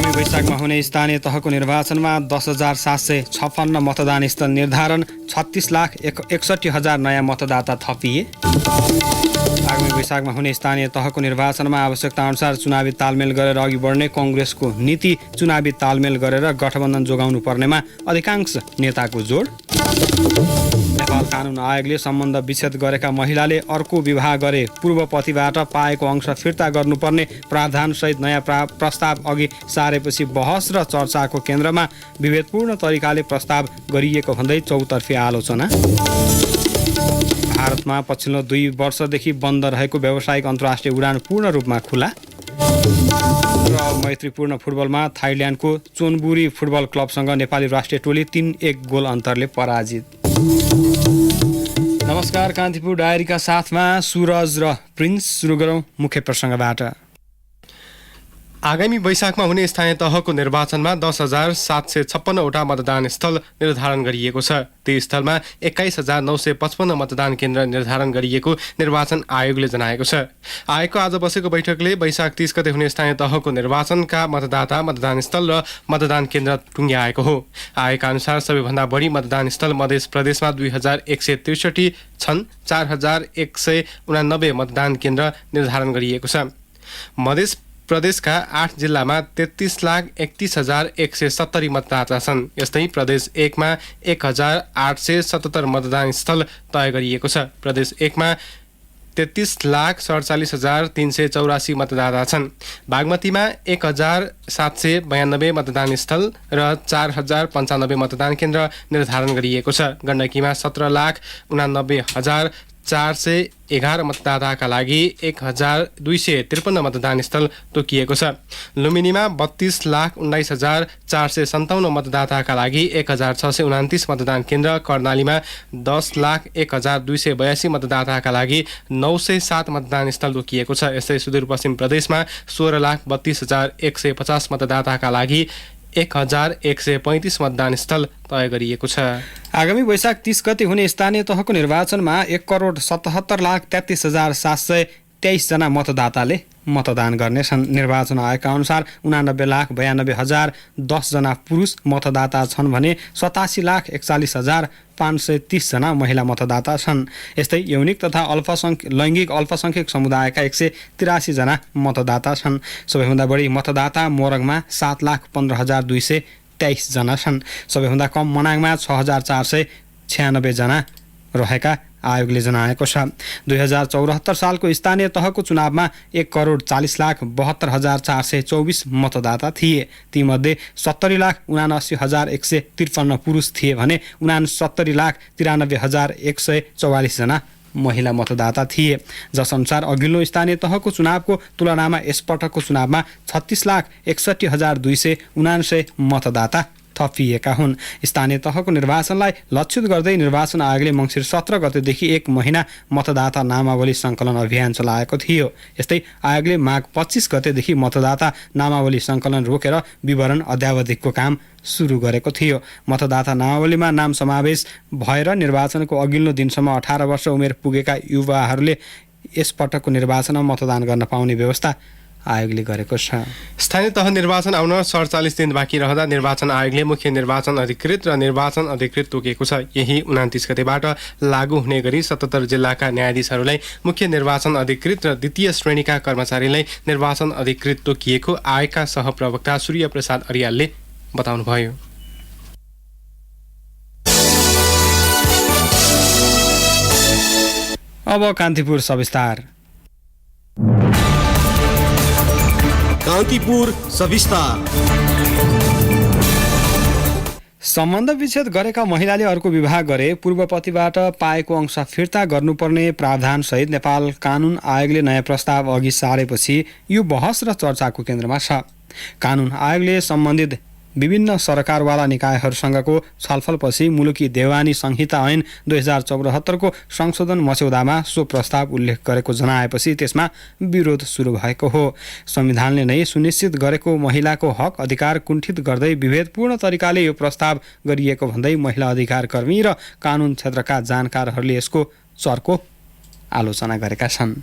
आगामी वैशाखमा हुने स्थानीय तहको निर्वाचनमा 10,756 मतदान स्थल निर्धारण, 36,61,000 नयाँ मतदाता थपिए। आगामी वैशाखमा हुने स्थानीय तहको निर्वाचनमा आवश्यकताअनुसार चुनावी तालमेल गरेर अघि बढ्ने कांग्रेसको नीति, चुनावी तालमेल गरेर गठबन्धन जोगाउनु पर्नेमा अधिकांश नेताको जोड। नेपाल कानुन आयोगले सम्बन्ध विच्छेद गरेका महिलाले अर्को विवाह गरे पूर्व पतिबाट पाएको अंश फिर्ता गर्नुपर्ने प्रावधानसहित नयाँ प्रस्ताव अघि सारेपछि बहस र चर्चाको केन्द्रमा विभेदपूर्ण तरिकाले प्रस्ताव गरिएको भन्दै चौतर्फी आलोचना। भारतमा पछिल्लो 2 वर्षदेखि बन्द रहेको व्यावसायिक अन्तर्राष्ट्रिय उडान पूर्ण रूपमा खुला। र मैत्रीपूर्ण फुटबलमा थाइल्यान्डको चोनबुरी फुटबल क्लबसँग नेपाली राष्ट्रिय टोली 3-1 गोल अन्तरले पराजित। नमस्कार, कान्तिपुर डायरीका साथमा सुरज र प्रिन्स। सुरु गरौँ मुख्य प्रसङ्गबाट। आगामी वैशाखमा हुने स्थानीय तहको निर्वाचनमा 10,756 वटा मतदान स्थल निर्धारण गरिएको छ। ती स्थलमा 21,955 मतदान केन्द्र निर्धारण गरिएको निर्वाचन आयोगले जनाएको छ। आयोगको आज बसेको बैठकले वैशाख 30 गते हुने स्थानीय तहको निर्वाचनका मतदाता, मतदान स्थल र मतदान केन्द्र टुङ्ग्याएको हो। आयोगका अनुसार सबैभन्दा बढी मतदान स्थल मध्य प्रदेशमा 2,163 छन्। 4,189 मतदान केन्द्र निर्धारण गरिएको छ। मध्य प्रदेशका 8 जिल्लामा 33,31,170 मतदाता छन्। यस्तै प्रदेश 1 मा 1,877 मतदान स्थल तय गरिएको छ। प्रदेश 1 मा 33,47,384 मतदाता छन्। बागमतीमा 1,792 मतदान स्थल र 4,095 मतदान केन्द्र निर्धारण गरिएको छ। गण्डकीमा 17,89,411 मतदाताका लागि 1,253 मतदान स्थल तोकिएको छ। लुम्बिनीमा 32,19,457 मतदाताका लागि 1,629 मतदान केन्द्र, कर्णालीमा 10,01,282 मतदाताका लागि 907 मतदान स्थल तोकिएको छ। यस्तै सुदूरपश्चिम प्रदेशमा 16,32,150 मतदाताका लागि 1,135 मतदान स्थल तय गरिएको छ। आगामी वैशाख 30 गते हुने स्थानीय तहको निर्वाचनमा 1,77,33,723 जना मतदाताले मतदान गर्नेछन्। निर्वाचन आयोगका अनुसार 89,92,010 जना पुरुष मतदाता छन् भने 87,41,530 जना महिला मतदाता छन्। यस्तै यौनिक तथा लैङ्गिक अल्पसंख्यक समुदायका 183 जना मतदाता छन्। सबैभन्दा बढी मतदाता मोरङमा 7,15,223 जना छन्। सबैभन्दा कम मनाङमा 6,496 जना रहेका आयोगले जनाएको छ। 2074 सालको स्थानीय तहको चुनावमा 1,40,72,424 मतदाता थिए। तीमध्ये 70,79,153 पुरुष थिए भने 69,93,144 जना महिला मतदाता थिए। जसअनुसार अघिल्लो स्थानीय तहको चुनावको तुलनामा यसपटकको चुनावमा 36,61,279 मतदाता थपिएका हुन्। स्थानीय तहको निर्वाचनलाई लक्षित गर्दै निर्वाचन आयोगले मङ्सिर 17 गतेदेखि 1 महिना मतदाता नामावली सङ्कलन अभियान चलाएको थियो। यस्तै आयोगले माघ 25 गतेदेखि मतदाता नामावली सङ्कलन रोकेर विवरण अध्यावधिकको काम सुरु गरेको थियो। मतदाता नामावलीमा नाम समावेश भएर निर्वाचनको अघिल्लो दिनसम्म 18 वर्ष उमेर पुगेका युवाहरूले यसपटकको निर्वाचनमा मतदान गर्न पाउने व्यवस्था आयोगले गरेको छ। स्थानीय तह निर्वाचन आउन 47 दिन बाँकी रहँदा निर्वाचन आयोगले मुख्य निर्वाचन अधिकृत र निर्वाचन अधिकृत तोकेको छ। यही 29 गतेबाट लागू हुने गरी 77 जिल्लाका न्यायाधीशहरूलाई मुख्य निर्वाचन अधिकृत र द्वितीय श्रेणीका कर्मचारीलाई निर्वाचन अधिकृत तोकिएको आयोगका सहप्रवक्ता सूर्य प्रसाद अर्यालले बताउनुभयो। अब कान्तिपुर सविस्तार। कान्तिपुर सविस्तार। सम्बन्ध विच्छेद गरेका महिलाले अर्को विवाह गरे पूर्व पतिबाट पाएको अंश फिर्ता गर्नुपर्ने प्रावधानसहित नेपाल कानुन आयोगले नयाँ प्रस्ताव अघि सारेपछि यो बहस र चर्चाको केन्द्रमा छ। कानुन आयोगले सम्बन्धित विभिन्न सरकारवाला निकायहरूसँगको छलफलपछि मुलुकी देवानी संहिता ऐन 2074 को संशोधन मस्यौदामा सो प्रस्ताव उल्लेख गरेको जनाएपछि त्यसमा विरोध सुरु भएको हो। संविधानले नै सुनिश्चित गरेको महिलाको हक अधिकार कुण्ठित गर्दै विभेदपूर्ण तरिकाले यो प्रस्ताव गरिएको भन्दै महिला अधिकार कर्मी र कानुन क्षेत्रका जानकारहरूले यसको चर्को आलोचना गरेका छन्।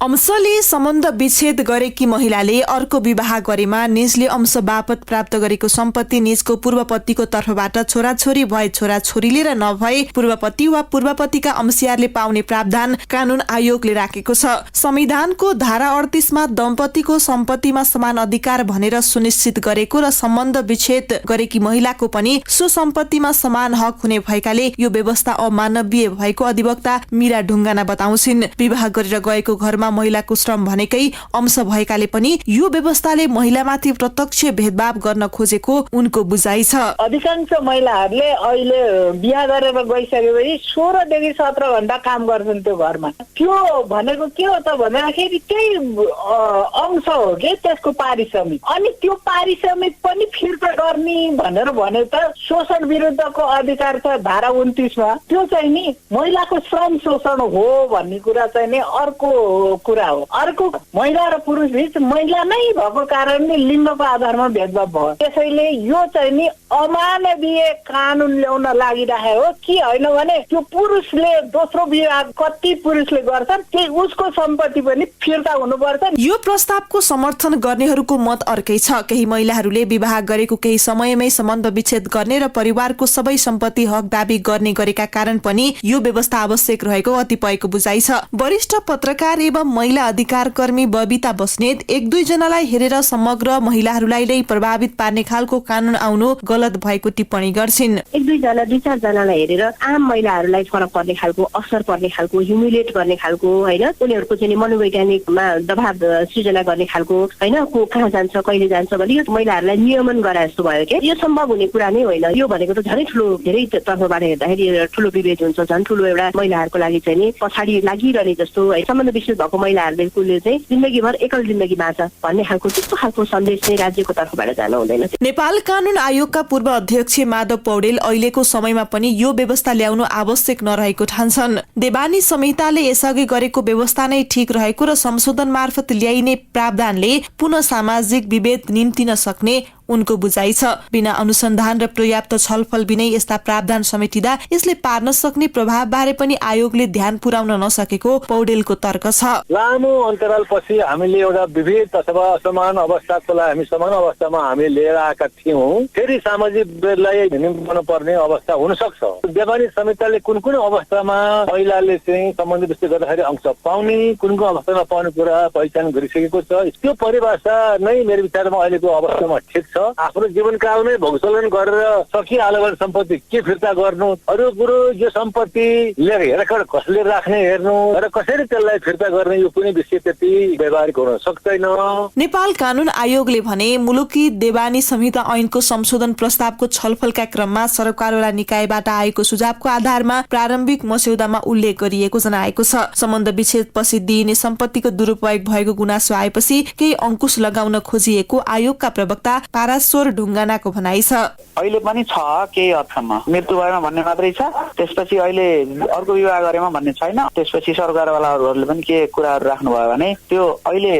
अंशले सम्बन्ध विच्छेद गरेकी महिलाले अर्को विवाह गरेमा निजले अंश बापत प्राप्त गरेको सम्पत्ति निजको पूर्वपतिको तर्फबाट छोराछोरी भए छोराछोरीले र नभए पूर्वपति वा पूर्वपतिका अंशियारले पाउने प्रावधान कानून आयोगले राखेको छ। संविधानको धारा 38 मा दम्पतिको सम्पत्तिमा समान अधिकार भनेर सुनिश्चित गरेको र सम्बन्ध विच्छेद गरेकी महिलाको पनि सो सम्पत्तिमा समान हक हुने भएकाले यो व्यवस्था अमानवीय भएको अधिवक्ता मीरा ढुङ्गाना बताउँछिन्। विवाह गरेर गएको घरमा महिलाको श्रम भनेकै अंश भएकाले पनि यो व्यवस्थाले महिलामाथि प्रत्यक्ष भेदभाव गर्न खोजेको उनको बुझाइ छ। अधिकांश महिलाहरूले अहिले बिहा गरेर गइसकेपछि 16 देखि 17 घण्टा काम गर्छन् त्यो घरमा। त्यो भनेको के हो त भन्दाखेरि त्यही अंश हो कि त्यसको पारिश्रमिक। अनि त्यो पारिश्रमिक पनि फिर्ता गर्ने भनेर भने त शोषण विरुद्धको अधिकार छ धारा 29 मा। त्यो चाहिँ नि महिलाको श्रम शोषण हो भन्ने कुरा चाहिँ नि अर्को कुरा हो। अर्को महिला र पुरुष बीच महिला नै भएको कारणले लिङ्गको आधारमा भेदभाव भयो। त्यसैले यो चाहिँ नि अमानवीय कानून ल्याउन लागिरहेको हो कि होइन भने त्यो पुरुषले दोस्रो विवाह कति पुरुषले गर्छन् त्यही उसको सम्पत्ति पनि फिर्ता हुनुपर्छ। यो प्रस्तावको समर्थन गर्नेहरूको मत अर्कै छ। केही महिलाहरूले विवाह गरेको केही समयमै सम्बन्ध विच्छेद गर्ने र परिवारको सबै सम्पत्ति हक दाबी गर्ने गरेका कारण पनि यो व्यवस्था आवश्यक रहेको कतिपयको बुझाइ छ। वरिष्ठ पत्रकार एवं महिला अधिकार कर्मी बबिता बस्नेत 1-2 जनालाई हेरेर समग्र महिलाहरूलाई नै प्रभावित पार्ने खालको कानून आउनु गलत भएको टिप्पणी गर्छिन्। 1-2 जना 2-4 जनालाई हेरेर आम महिलाहरूलाई फरक पर्ने खालको असर पर्ने खालको ह्युमिलेट गर्ने खालको हैन उनीहरूको चाहिँ मनोवैज्ञानिकमा दबाव सृजना गर्ने खालको हैन को कहाँ जान्छ कहिले जान्छ भने यो महिलाहरूलाई नियमन गरे जस्तो भयो के। यो सम्भव हुने कुरा नै होइन। यो भनेको त झनै ठुलो धेरै तर्फबाट हेर्दाखेरि ठुलो विभेद हुन्छ। झन् ठुलो एउटा महिलाहरूको लागि चाहिँ नि पछाडि लागिरहने जस्तो है सम्बन्ध विच्छेद भएको महिलाहरूले चाहिँ जिन्दगीभर एकल जिन्दगी बाँच भन्ने खालको त्यस्तो खालको सन्देश चाहिँ राज्यको तर्फबाट जान हुँदैन। नेपाल कानून आयोगका पूर्व अध्यक्ष माधव पौडेल अहिलेको समयमा पनि यो व्यवस्था ल्याउनु आवश्यक नरहेको ठान्छन्। देवानी संहिताले यसअघि गरेको व्यवस्था नै ठीक रहेको र संशोधन मार्फत ल्याइने प्रावधानले पुनः सामाजिक विभेद निम्तिन सक्ने उनको बुझाइ छ। बिना अनुसन्धान र पर्याप्त छलफल बिनै यस्ता प्रावधान समेटिँदा यसले पार्न सक्ने प्रभाव बारे पनि आयोगले ध्यान पुर्याउन नसकेको पौडेलको तर्क छ। लामो अन्तरालपछि हामीले एउटा विभेद अथवा असमान अवस्थालाई हामी समान अवस्थामा हामीले लिएर आएका थियौँ। फेरि सामाजिक विभेदलाई निम्त्याउनु पर्ने अवस्था हुन सक्छ। देवानी संहिताले कुन कुन अवस्थामा महिलाले चाहिँ सम्बन्ध विच्छेद गर्दाखेरि अंश पाउने कुन कुन अवस्थामा पाउने कुरा पहिचान गरिसकेको छ। त्यो परिभाषा नै मेरो विचारमा अहिलेको अवस्थामा ठिक छ। आफ्नो जीवनकालमै भोगसलन गरेर सकिहाल्यो भने सम्पत्ति के फिर्ता गर्नु, अरू कुरो यो सम्पत्ति लिएर हेरखर कसले राख्ने हेर्नु र कसरी त्यसलाई फिर्ता गर्ने यो कुनै विषय त्यति व्यवहारिक हुन सक्दैन। नेपाल कानून आयोगले भने मुलुकी देवानी संहिता ऐनको संशोधन प्रस्तावको छलफलका क्रममा सरकारवाला निकायबाट आएको सुझावको आधारमा प्रारम्भिक मस्यौदामा उल्लेख गरिएको जनाएको छ। सम्बन्ध विच्छेद पछि दिइने सम्पत्तिको दुरुपयोग भएको गुनासो आएपछि केही अंकुश लगाउन खोजिएको आयोगका प्रवक्ता पाराश्वर ढुङ्गानाको भनाइ छ। अहिले पनि छ केही हदसम्म मृत्यु भएमा भन्ने मात्रै छ। त्यसपछि अहिले अर्को विवाह गरेमा भन्ने छैन। त्यसपछि सरकारवालाहरूले पनि के कुराहरू राख्नुभयो भने त्यो अहिले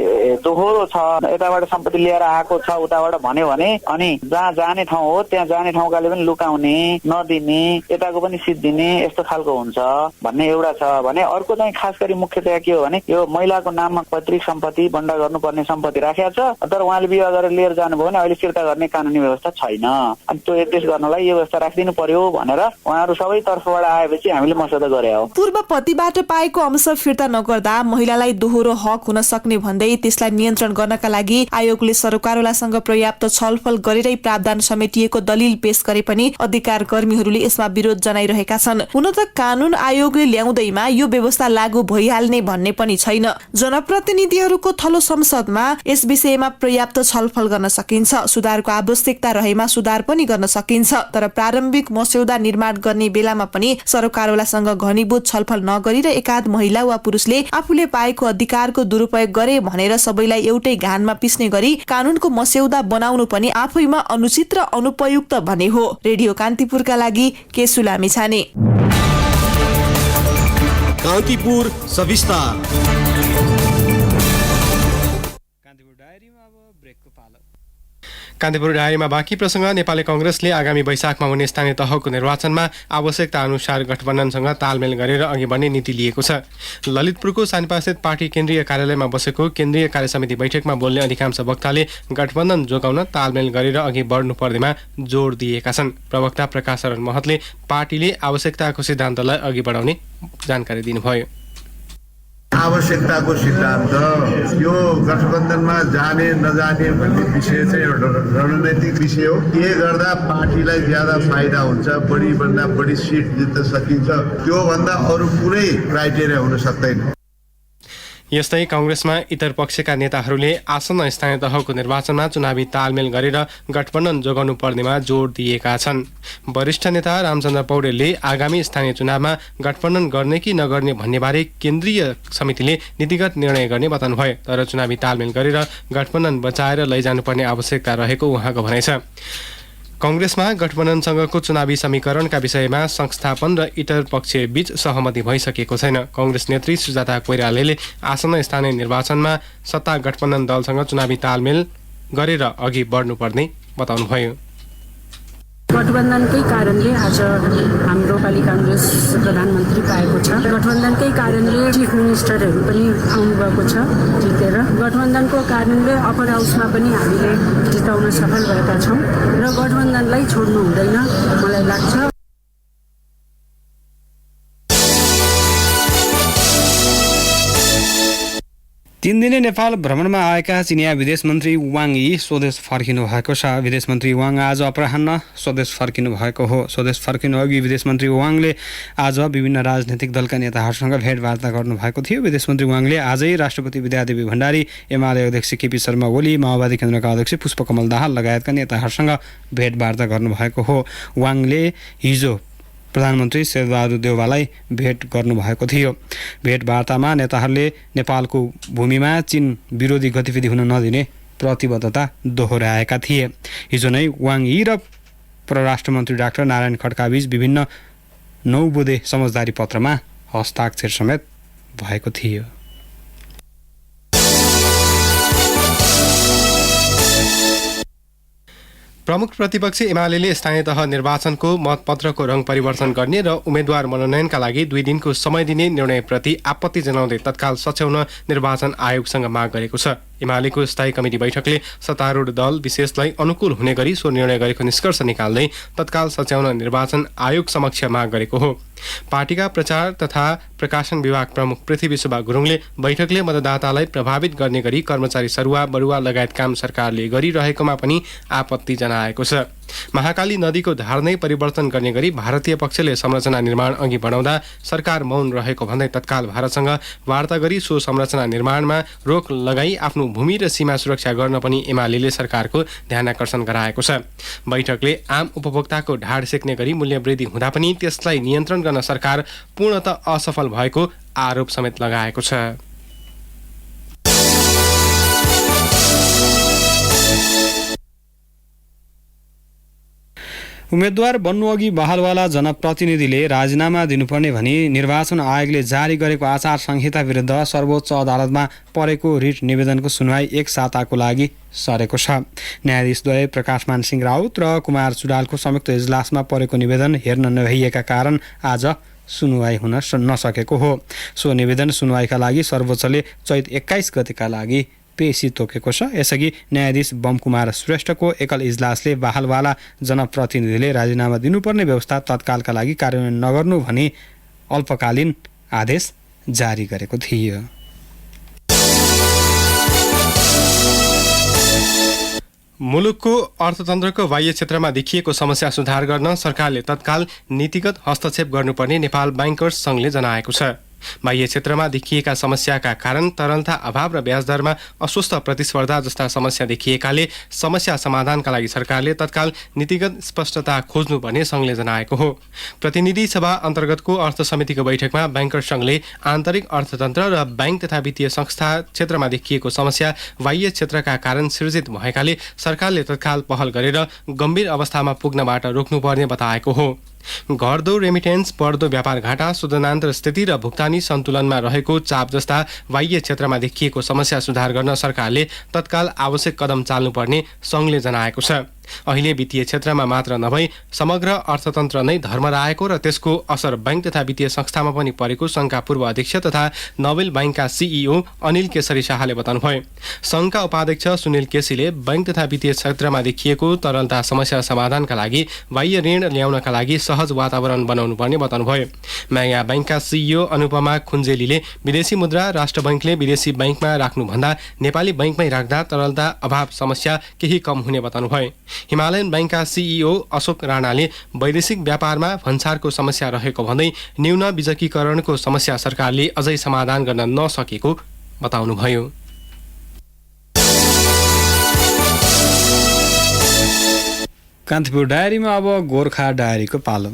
दोहोरो छ यताबाट सम्पत्ति लिएर आएको छ उताबाट भन्यो भने अनि जहाँ जाने ठाउँ हो त्यहाँ जाने ठाउँकाले पनि लुकाउने नदिने यताको पनि सिद्धिने यस्तो खालको हुन्छ भन्ने एउटा छ भने अर्को चाहिँ खास गरी मुख्यतया के हो भने यो महिलाको नाममा पैतृक सम्पत्ति बन्डा गर्नुपर्ने सम्पत्ति राखेको छ तर उहाँले विवाह गरेर लिएर जानुभयो भने अहिले फिर्ता गर्ने कानुनी व्यवस्था छैन। अनि त्यो एड्रेस गर्नलाई यो व्यवस्था राखिदिनु पर्यो भनेर उहाँहरू सबै तर्फबाट आएपछि हामीले मस्यौदा गरे हो। पूर्व पतिबाट पाएको अंश फिर्ता नगर्दा महिलालाई दोहोरो हक हुन सक्ने भन्दै त्यसलाई नियन्त्रण गर्नका लागि आयोगले सरकारवालासँग पर्याप्त छलफल गरेरै प्रावधान समेटिएको दलिल पेश गरे पनि अधिकार कर्मीहरूले यसमा विरोध जनाइरहेका छन्। हुन त कानून आयोगले ल्याउँदैमा यो व्यवस्था लागू भइहाल्ने भन्ने पनि छैन। जनप्रतिनिधिहरूको थलो संसदमा यस विषयमा पर्याप्त छलफल गर्न सकिन्छ। सुधारको आवश्यकता रहेमा सुधार पनि गर्न सकिन्छ तर प्रारम्भिक मस्यौदा निर्माण गर्ने बेलामा पनि सरकारवालासँग घनीभूत छलफल नगरी र एकाध महिला वा पुरुषले आफूले पाएको अधिकारको दुरुपयोग गरे भनेर सबैलाई एउटै घानमा पिस्ने गरी कानूनको मस्यौदा बनाउनु पनि आफैमा अनुचित र अनुपयुक्त भने हो। रेडियो कान्तिपुरका लागि केशु लामिछाने। कान्तिपुर सविस्तार। कान्तिपुर डायरीमा अब ब्रेकको पालो। कान्तिपुर डायरीमा बाँकी प्रसङ्ग। नेपाली काङ्ग्रेसले आगामी वैशाखमा हुने स्थानीय तहको निर्वाचनमा आवश्यकता अनुसार गठबन्धनसँग तालमेल गरेर अघि बढ्ने नीति लिएको छ। ललितपुरको सानिपास्थित पार्टी केन्द्रीय कार्यालयमा बसेको केन्द्रीय कार्यसमिति बैठकमा बोल्ने अधिकांश वक्ताले गठबन्धन जोगाउन तालमेल गरेर अघि बढ्नुपर्नेमा जोड दिएका छन्। प्रवक्ता प्रकाश शरण महतले पार्टीले आवश्यकताको सिद्धान्तलाई अघि बढाउने जानकारी दिनुभयो। आवश्यकताको सिद्धान्त यो गठबन्धनमा जाने नजाने भन्ने विषय चाहिँ एउटा रणनीतिक विषय हो। के गर्दा पार्टीलाई ज्यादा फाइदा हुन्छ, बढीभन्दा बढी सिट जित्न सकिन्छ, त्योभन्दा अरू कुनै क्राइटेरिया हुन सक्दैन। यस्तै काङ्ग्रेसमा इतर पक्षका नेताहरूले आसन्न स्थानीय तहको निर्वाचनमा चुनावी तालमेल गरेर गठबन्धन जोगाउनु पर्नेमा जोड दिएका छन्। वरिष्ठ नेता रामचन्द्र पौडेलले आगामी स्थानीय चुनावमा गठबन्धन गर्ने कि नगर्ने भन्नेबारे केन्द्रीय समितिले नीतिगत निर्णय गर्ने बताउनुभयो। तर चुनावी तालमेल गरेर गठबन्धन बचाएर लैजानुपर्ने आवश्यकता रहेको उहाँको भनाइ छ। काङ्ग्रेसमा गठबन्धनसँगको चुनावी समीकरणका विषयमा संस्थापन र इतर पक्षबीच सहमति भइसकेको छैन। काङ्ग्रेस नेत्री सुजाता कोइरालाले आसन्न स्थानीय निर्वाचनमा सत्ता गठबन्धन दलसँग चुनावी तालमेल गरेर अघि बढ्नुपर्ने बताउनुभयो। गठबन्धनकै कारणले आज हाम्रो नेपाली काङ्ग्रेस प्रधानमन्त्री पाएको छ। गठबन्धनकै कारणले चिफ मिनिस्टरहरू पनि आउनुभएको छ जितेर। गठबन्धनको कारणले अप्पर हाउसमा पनि हामीले जिताउन सफल भएका छौँ र गठबन्धनलाई छोड्नु हुँदैन मलाई लाग्छ। 3 दिने नेपाल भ्रमणमा आएका चिनिया विदेश मन्त्री वाङ यी स्वदेश फर्किनु भएको छ। विदेश मन्त्री वाङ आज अपराह्न स्वदेश फर्किनु भएको हो। स्वदेश फर्किनु अघि विदेश मन्त्री वाङले आज विभिन्न राजनैतिक दलका नेताहरूसँग भेटवार्ता गर्नुभएको थियो। विदेश मन्त्री वाङले आजै राष्ट्रपति विद्यादेवी भण्डारी, एमाले अध्यक्ष केपी शर्मा ओली, माओवादी केन्द्रका अध्यक्ष पुष्पकमल दाहाल लगायतका नेताहरूसँग भेटवार्ता गर्नुभएको हो। वाङले हिजो प्रधानमन्त्री शेरबहादुर देउवालाई भेट गर्नुभएको थियो। भेटवार्तामा नेताहरूले नेपालको भूमिमा चीन विरोधी गतिविधि हुन नदिने प्रतिबद्धता दोहोर्याएका थिए। हिजो नै वाङ यी र परराष्ट्र मन्त्री डाक्टर नारायण खड्काबीच विभिन्न 9 बुँदे समझदारी पत्रमा हस्ताक्षर समेत भएको थियो। प्रमुख प्रतिपक्षी एमाले स्थानीय तह निर्वाचनको मतपत्रको रङ परिवर्तन गर्ने र उम्मेद्वार मनोनयनका लागि 2 दिनको समय दिने निर्णयप्रति आपत्ति जनाउँदै तत्काल सच्याउन निर्वाचन आयोगसँग माग गरेको छ। एमालेको स्थायी कमिटी बैठकले सत्तारूढ दल विशेषलाई अनुकूल हुने गरी सो निर्णय गरेको निष्कर्ष निकाल्दै तत्काल सच्याउन निर्वाचन आयोग समक्ष माग गरेको हो। पार्टीका प्रचार तथा प्रकाशन विभाग प्रमुख पृथ्वी सुब्बा गुरुङले बैठकले मतदातालाई प्रभावित गर्ने गरी कर्मचारी सरुवा बरुवा लगायत काम सरकारले गरिरहेकोमा पनि आपत्ति जनाएको छ। महाकाली नदीको धार नै परिवर्तन गर्ने गरी भारतीय पक्षले संरचना निर्माण अघि बढाउँदा सरकार मौन रहेको भन्दै तत्काल भारतसँग वार्ता गरी सो संरचना निर्माणमा रोक लगाई आफ्नो भूमि र सीमा सुरक्षा गर्न पनि एमाले सरकारको ध्यानाकर्षण गराएको छ। बैठकले आम उपभोक्ताको ढाड सेक्ने गरी मूल्य वृद्धि हुँदा पनि त्यसलाई नियन्त्रण गर्न सरकार पूर्णतः असफल भएको आरोप समेत लगाएको छ। उम्मेद्वार बन्नुअघि बहालवाला जनप्रतिनिधिले राजीनामा दिनुपर्ने भनी निर्वाचन आयोगले जारी गरेको आचार संहिता विरुद्ध सर्वोच्च अदालतमा परेको रिट निवेदनको सुनवाई 1 साताको लागि सरेको छ। न्यायाधीशद्वय प्रकाशमान सिंह राउत र कुमार चुडालको संयुक्त इजलासमा परेको निवेदन हेर्न नभइएका कारण आज सुनवाई हुन नसकेको हो। सो निवेदन सुनवाईका लागि सर्वोच्चले चैत 21 गतेका लागि पेशी तोकेको छ। यसअघि न्यायाधीश बमकुमार श्रेष्ठको एकल इजलासले बहालवाला जनप्रतिनिधिले राजीनामा दिनुपर्ने व्यवस्था तत्कालका लागि कार्यान्वयन नगर्नु भनी अल्पकालीन आदेश जारी गरेको थियो। मुलुकको अर्थतन्त्रको बाह्य क्षेत्रमा देखिएको समस्या सुधार गर्न सरकारले तत्काल नीतिगत हस्तक्षेप गर्नुपर्ने नेपाल बैंकर्स सङ्घले जनाएको छ। बाह्य क्षेत्रमा देखिएका समस्याका कारण तरलता अभाव र ब्याज दरमा अस्वस्थ प्रतिस्पर्धा जस्ता समस्या देखिएकाले समस्या समाधानका लागि सरकारले तत्काल नीतिगत स्पष्टता खोज्नुपर्ने सङ्घले जनाएको हो। प्रतिनिधि सभा अन्तर्गतको अर्थ समितिको बैठकमा बैंकर्स सङ्घले आन्तरिक अर्थतन्त्र र बैंक तथा वित्तीय संस्था क्षेत्रमा देखिएको समस्या बाह्य क्षेत्रका कारण सृजित भएकाले सरकारले तत्काल पहल गरेर गम्भीर अवस्थामा पुग्नबाट रोक्नुपर्ने बताएको हो। घट्दो रेमिटेन्स, बढ्दो व्यापार घाटा, शोधनान्तर स्थिति र भुक्तानी सन्तुलनमा रहेको चाप जस्ता बाह्य क्षेत्रमा देखिएको समस्या सुधार गर्न सरकारले तत्काल आवश्यक कदम चाल्नुपर्ने सङ्घले जनाएको छ। अहिले वित्तीय क्षेत्रमा मात्र नभई समग्र अर्थतन्त्र नै धर्मराएको र त्यसको असर बैंक तथा वित्तीय संस्थामा पनि परेको सङ्घका पूर्व अध्यक्ष तथा नोबेल बैंकका सिइओ अनिल केसरी शाहले बताउनुभयो। सङ्घका उपाध्यक्ष सुनिल केसीले बैंक तथा वित्तीय क्षेत्रमा देखिएको तरलता समस्या समाधानका लागि बाह्य ऋण ल्याउनका लागि सहज वातावरण बनाउनु पर्ने बताउनुभयो। माया बैंकका सिइओ अनुपमा खुञ्जेलीले विदेशी मुद्रा राष्ट्र बैंकले विदेशी बैंकमा राख्नुभन्दा नेपाली बैंकमै राख्दा तरलता अभाव समस्या केही कम हुने बताउनुभयो। हिमालयन बैंकका सिइओ अशोक राणाले वैदेशिक व्यापारमा भन्सारको समस्या रहेको भन्दै न्यून बिजकीकरणको समस्या सरकारले अझै समाधान गर्न नसकेको बताउनुभयो। कान्तिपुर डायरीमा अब गोर्खा डायरीको पालो।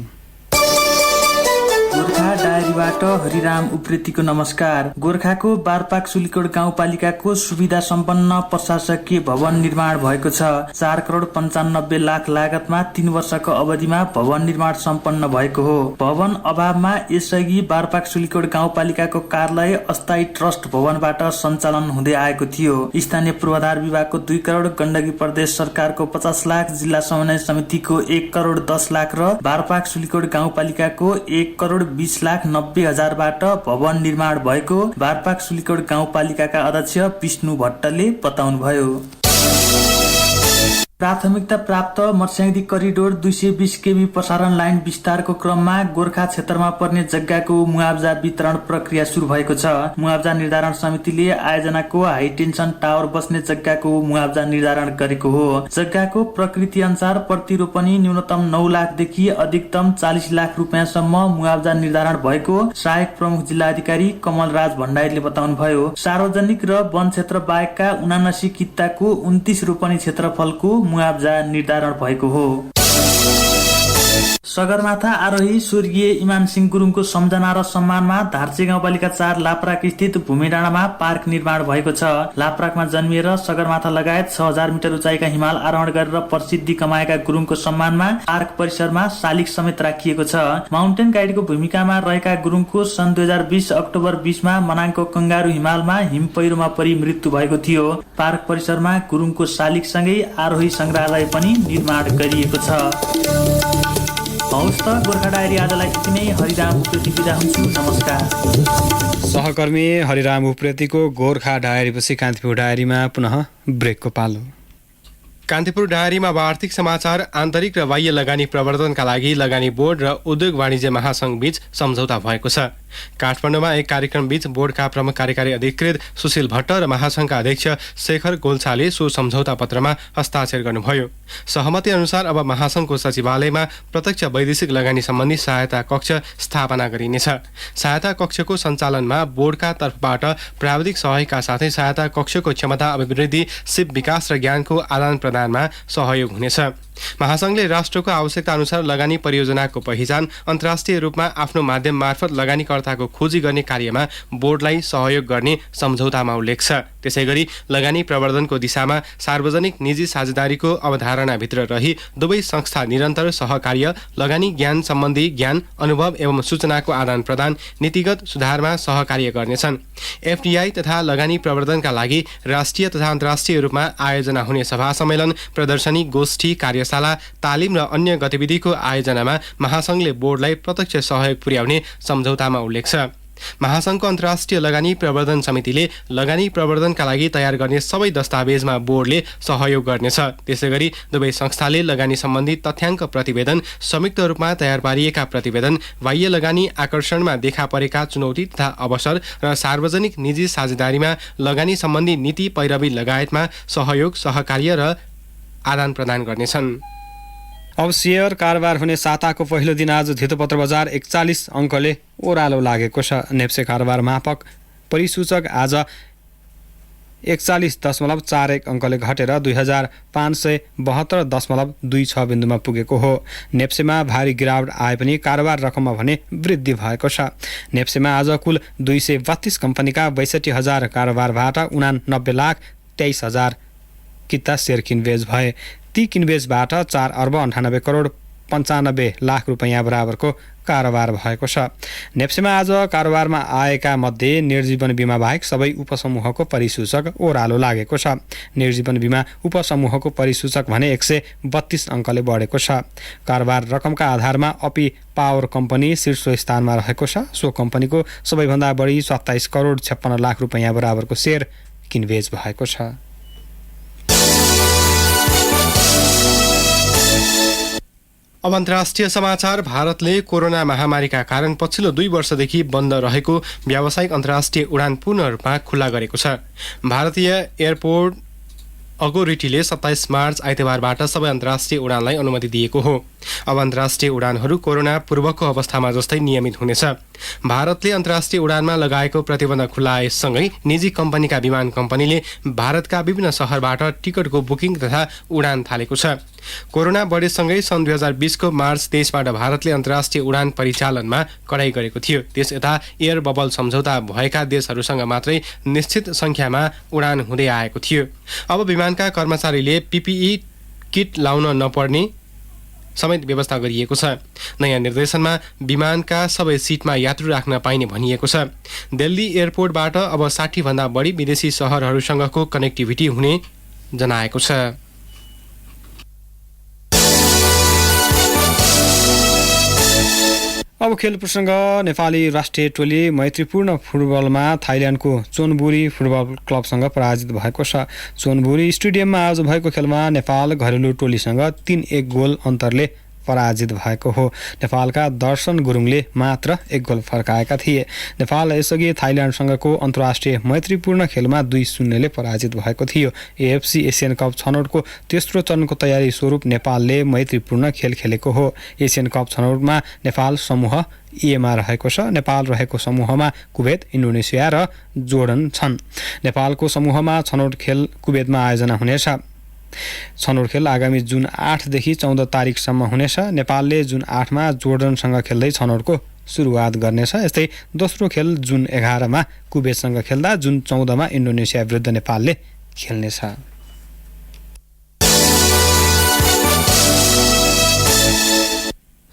गोर्खा डायरीबाट हरिराम उप्रेतीको नमस्कार। गोर्खाको बारपाक सुलीकोट गाउँपालिकाको सुविधा सम्पन्न प्रशासकीय भवन निर्माण भएको छ। 4 करोड 95 लाख लागतमा 3 वर्षको अवधिमा भवन निर्माण सम्पन्न भएको हो। भवन अभावमा यसअघि बारपाक सुलीकोट गाउँपालिकाको कार्यालय अस्थायी ट्रस्ट भवनबाट सञ्चालन हुँदै आएको थियो। स्थानीय पूर्वाधार विभागको 2 करोड, गण्डकी प्रदेश सरकारको 50 लाख, जिल्ला समन्वय समितिको 1 करोड 10 लाख र बारपाक सुलीकोट गाउँपालिकाको 1 करोड 20 लाख 90 हजारबाट भवन निर्माण भएको बारपाक सुलीकोट गाउँपालिकाका अध्यक्ष विष्णु भट्टले बताउनुभयो। प्राथमिकता प्राप्त मर्स्याङ्दी करिडोर 220 केबी प्रसारण लाइन विस्तारको क्रममा गोर्खा क्षेत्रमा पर्ने जग्गाको मुआब्जा वितरण प्रक्रिया सुरु भएको छ। मुआब्जा निर्धारण समितिले आयोजनाको हाई टेन्सन टावर बस्ने जग्गाको मुआब्जा निर्धारण गरेको हो। जग्गाको प्रकृति अनुसार प्रतिरोपनी न्यूनतम 9 लाखदेखि अधिकतम 40 लाख रुपियाँसम्म मुआब्जा निर्धारण भएको सहायक प्रमुख जिल्ला अधिकारी कमलराज भण्डारीले बताउनुभयो। सार्वजनिक र वन क्षेत्र बाहेकका 79 कित्ताको 29 रोपनी क्षेत्रफलको मुआब्जा निर्धारण भएको हो। सगरमाथा आरोही स्वर्गीय इमान सिंह गुरुङको सम्झना र सम्मानमा धार्चे गाउँपालिका 4 लाप्राक स्थित भूमिडाँडामा पार्क निर्माण भएको छ। लाप्राकमा जन्मिएर सगरमाथा लगायत 6000 मिटर उचाइका हिमाल आरोहण गरेर प्रसिद्धि कमाएका गुरुङको सम्मानमा पार्क परिसरमा शालिग समेत राखिएको छ। माउन्टेन गाइडको भूमिकामा रहेका गुरुङको सन् 2020 अक्टोबर 20 मा मनाङको कंगारू हिमालमा हिम पहिरोमा परि मृत्यु भएको थियो। पार्क परिसरमा गुरुङको शालिगसँगै आरोही संग्रहालय पनि निर्माण गरिएको छ। हौस् त गोर्खा डायरी आजलाई यति नै। हरिराम उप्रेती बिदा हुन्छु, नमस्कार। सहकर्मी हरिराम उप्रेतीको गोर्खा डायरीपछि कान्तिपुर डायरीमा पुनः ब्रेकको पालो। कान्तिपुर डायरीमा अब आर्थिक समाचार। आन्तरिक र बाह्य लगानी प्रवर्धनका लागि लगानी बोर्ड र उद्योग वाणिज्य महासंघ बीच सम्झौता भएको छ। काठमाडौँमा एक कार्यक्रम बीच बोर्डका प्रमुख कार्यकारी अधिकृत सुशील भट्ट र महासंघका अध्यक्ष शेखर गोल्छाले सो सम्झौता पत्रमा हस्ताक्षर गर्नुभयो। सहमति अनुसार अब महासंघको सचिवालयमा प्रत्यक्ष वैदेशिक लगानी सम्बन्धी सहायता कक्ष स्थापना गरिनेछ। सहायता कक्षको सञ्चालनमा बोर्डका तर्फबाट प्राविधिक सहयोगका साथै सहायता कक्षको क्षमता अभिवृद्धि, सिप विकास र ज्ञानको आदान प्रदानमा सहयोग हुनेछ। महासंघले राष्ट्रको आवश्यकता अनुसार लगानी परियोजनाको पहिचान, अन्तर्राष्ट्रिय रूपमा आफ्नो माध्यम मार्फत लगानीकर्ताको खोजी गर्ने कार्यमा बोर्डलाई सहयोग गर्ने सम्झौतामा उल्लेख छ। त्यसैगरी लगानी प्रवर्धनको दिशामा सार्वजनिक निजी साझेदारीको अवधारणाभित्र रही दुवै संस्था निरन्तर सहकार्य, लगानी ज्ञान सम्बन्धी ज्ञान, अनुभव एवं सूचनाको आदान प्रदान, नीतिगत सुधारमा सहकार्य गर्नेछन्। एफडीआई तथा लगानी प्रवर्धनका लागि राष्ट्रिय तथा अन्तर्राष्ट्रिय रूपमा आयोजना हुने सभा सम्मेलन, प्रदर्शनी, गोष्ठी, कार्यशाला, तालिम र अन्य गतिविधिको आयोजनामा महासंघले बोर्डलाई प्रत्यक्ष सहयोग पुर्याउने सम्झौतामा उल्लेख छ। महासंघको अन्तर्राष्ट्रिय लगानी प्रवर्धन समितिले लगानी प्रवर्धनका लागि तयार गर्ने सबै दस्तावेजमा बोर्डले सहयोग गर्नेछ। त्यसैगरी दुवै संस्थाले लगानी सम्बन्धी तथ्याङ्क प्रतिवेदन, संयुक्त रूपमा तयार पारिएका प्रतिवेदन, बाह्य लगानी आकर्षणमा देखा परेका चुनौती तथा अवसर र सार्वजनिक निजी साझेदारीमा लगानी सम्बन्धी नीति पैरवी लगायतमा सहयोग, सहकार्य र आदान प्रदान गर्नेछन्। अब सेयर कारोबार हुने साताको पहिलो दिन आज धितोपत्र बजार 41 अङ्कले ओह्रालो लागेको छ। नेप्से कारोबार मापक परिसूचक आज 41.41 अङ्कले घटेर 2572.26 बिन्दुमा पुगेको हो। नेप्सेमा भारी गिरावट आए पनि कारोबार रकममा भने वृद्धि भएको छ। नेप्सेमा आज कुल 232 कम्पनीका 62,000 कारोबारबाट 89,23,000 किता सेयर किनबेच भए। ती किनबेचबाट 4 अर्ब 98 करोड 95 लाख रुपैयाँ बराबरको कारोबार भएको छ। नेप्सेमा आज कारोबारमा आएका मध्ये निर्जीवन बिमा बाहेक सबै उपसमूहको परिसूचक ओह्रालो लागेको छ। निर्जीवन बिमा उपसमूहको परिसूचक भने 132 अङ्कले बढेको छ। कारोबार रकमका आधारमा अपी पावर कम्पनी शीर्ष स्थानमा रहेको छ। सो कम्पनीको सबैभन्दा बढी 27 करोड 56 लाख रुपैयाँ बराबरको सेयर किनबेच भएको छ। अब अन्तर्राष्ट्रिय समाचार। भारतले कोरोना महामारीका कारण पछिल्लो 2 वर्षदेखि बन्द रहेको व्यावसायिक अन्तर्राष्ट्रिय उडान पूर्ण रूपमा खुल्ला गरेको छ। भारतीय एयरपोर्ट अथोरिटीले 27 मार्च आइतबारबाट सबै अन्तर्राष्ट्रिय उडानलाई अनुमति दिएको हो। अब अन्तर्राष्ट्रिय उडानहरू कोरोना पूर्वको अवस्थामा जस्तै नियमित हुनेछ। भारतले अन्तर्राष्ट्रिय उडानमा लगाएको प्रतिबन्ध खुलाएसँगै निजी कम्पनीका विमान कम्पनीले भारतका विभिन्न शहरबाट टिकटको बुकिङ तथा उडान थालेको छ। कोरोना बढेसँगै सन् 2020 को मार्च 23बाट भारतले अन्तर्राष्ट्रिय उडान परिचालनमा कडाई गरेको थियो। त्यस यता एयर बबल सम्झौता भएका देशहरूसँग मात्रै निश्चित सङ्ख्यामा उडान हुँदै आएको थियो। अब विमानका कर्मचारीले PPE किट लाउन नपर्ने समेत व्यवस्था गरिएको छ। नयाँ निर्देशनमा विमानका सबै सिटमा यात्रु राख्न पाइने भनिएको छ। दिल्ली एयरपोर्टबाट अब 60 भन्दा बढी विदेशी शहरहरूसँगको कनेक्टिभिटी हुने जनाएको छ। अब खेल प्रसङ्ग। नेपाली राष्ट्रिय टोली मैत्रीपूर्ण फुटबलमा थाइल्यान्डको चोनबुरी फुटबल क्लबसँग पराजित भएको छ। चोनबुरी स्टेडियममा आज भएको खेलमा नेपाल घरेलु टोलीसँग 3-1 गोल अन्तरले पराजित भएको हो। नेपालका दर्शन गुरुङले मात्र 1 गोल फर्काएका थिए। नेपाल यसअघि थाइल्यान्डसँगको अन्तर्राष्ट्रिय मैत्रीपूर्ण खेलमा 2-0 ले पराजित भएको थियो। AFC एसियन कप छनौटको तेस्रो चरणको तयारी स्वरूप नेपालले मैत्रीपूर्ण खेल खेलेको हो। एसियन कप छनौटमा नेपाल समूह E मा रहेको छ। नेपाल रहेको समूहमा कुवेत, इन्डोनेसिया र जोर्डन छन्। नेपालको समूहमा छनौट खेल कुवेतमा आयोजना हुनेछ। छनौट खेल आगामी जुन 8 देखि 14 तारिकसम्म हुनेछ। नेपालले जुन 8 मा जोर्डनसँग खेल्दै छनौटको सुरुवात गर्नेछ। यस्तै दोस्रो खेल जुन 11 मा कुवेतसँग खेल्दा जुन 14 मा इन्डोनेसिया विरुद्ध नेपालले खेल्नेछ।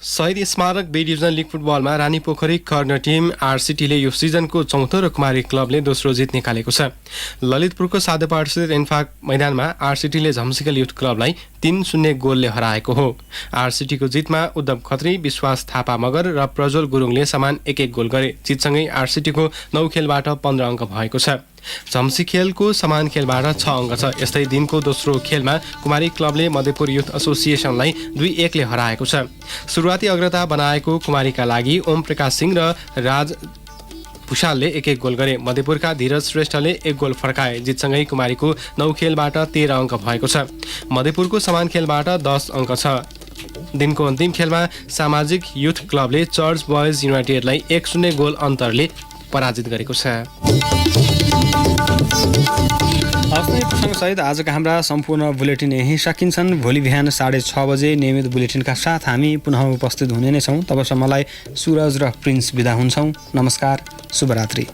शहीद स्मारक बी डिभिजन लिग फुटबलमा रानीपोखरी कर्नर टिम RCTले यो सिजनको चौथो र कुमारी क्लबले दोस्रो जित निकालेको छ। ललितपुरको साधुपाठस्थित एन्फाक मैदानमा RCTले झम्सिकल युथ क्लबलाई 3-0 गोलले हराएको हो। RCTको जितमा उद्धव खत्री, विश्वास थापा मगर र प्रज्वल गुरुङले समान 1-1 गोल गरे। जितसँगै RCTको 9 खेलबाट 15 अङ्क भएको छ। झम्सी खेलको समान खेलबाट 6 अङ्क छ। यस्तै दिनको दोस्रो खेलमा कुमारी क्लबले मधेपुर युथ एसोसिएसनलाई 2-1 ले हराएको छ। सुरुवाती अग्रता बनाएको कुमारीका लागि ओम प्रकाश सिंह र राज भुषालले 1-1 गोल गरे। मधेपुरका धीरज श्रेष्ठले 1 गोल फर्काए। जितसँगै कुमारीको 9 खेलबाट 13 अङ्क भएको छ। मधेपुरको समान खेलबाट 10 अङ्क छ। दिनको अन्तिम खेलमा सामाजिक युथ क्लबले चर्च बोइज युनाइटेडलाई 1-0 गोल अन्तरले पराजित गरेको छ। प्रसङ्गसहित आजका हाम्रा सम्पूर्ण बुलेटिन यही सकिन्छन्। भोलि बिहान 6:30 बजे नियमित बुलेटिनका साथ हामी पुनः उपस्थित हुने नै छौँ। तबसम्मलाई सुरज र प्रिन्स बिदा हुन्छौँ। नमस्कार, शुभरात्रि।